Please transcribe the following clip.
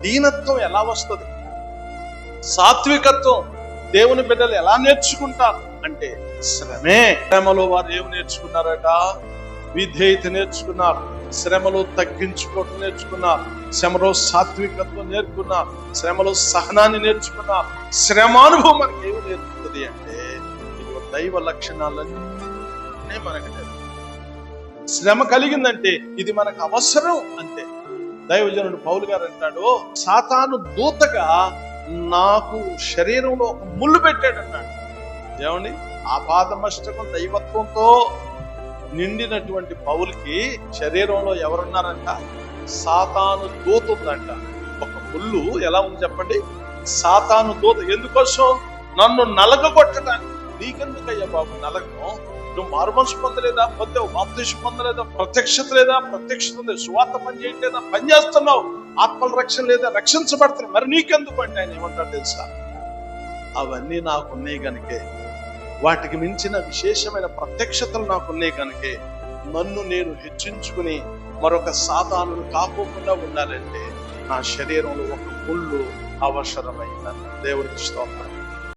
దీనత్వం ఎలా వస్తుంది? సాత్వికత్వం దేవుని బిడ్డలు ఎలా నేర్చుకుంటారు అంటే శ్రమే. శ్రమలో వారు ఏమి నేర్చుకున్నారట? విధేయత నేర్చుకున్నారు, శ్రమలో తగ్గించుకోవటం నేర్చుకున్నారు, శ్రమలో సాత్వికత్వం నేర్చుకున్నారు, శ్రమలో సహనాన్ని నేర్చుకున్నారు. శ్రమానుభవం మనకి ఏమి నేర్పుతుంది అంటే ఇది దైవ లక్షణాలన్నీ మనకు నేర్పుతుంది. శ్రమ కలిగిందంటే ఇది మనకు అవసరం అంతే. దైవజనుడు పౌలు గారు అంటాడు, సాతాను దూతగా నాకు శరీరంలో ఒక ముళ్ళు పెట్టాడు అన్నాడు. ఏమండి, ఆపాదమస్తకం దైవత్వంతో నిండినటువంటి పౌలుకి శరీరంలో ఎవరున్నారంట? సాతాను దూత ఉందంట. ఒక ముళ్ళు ఎలా ఉంది చెప్పండి? సాతాను దూత. ఎందుకోసం? నన్ను నలగగొట్టడానికి. నీకెందుకయ్యా బాబు నలగను? నువ్వు మారుమనసు పొందలేదా? పొందావు. బాప్తిస్మం పొందలేదా? ప్రత్యక్షత లేదా? ప్రత్యక్షత లేదు. సువార్త పని చేయట్లేదా? పని చేస్తున్నావు. ఆత్మల రక్షణ లేదా? రక్షించబడుతున్నావు. మరి నీకెందుకు అంటే ఆయన ఏమంటాడు తెలుసా? అవన్నీ నాకున్నాయి కనుకే, వాటికి మించిన విశేషమైన ప్రత్యక్షతలు నాకున్నాయి కనుకే నన్ను నేను హెచ్చించుకుని మరొక సాతానును కాకోకుండా ఉండాలంటే నా శరీరంలో ఒక ముళ్ళు అవసరమైందని. దేవునికి స్తోత్రం.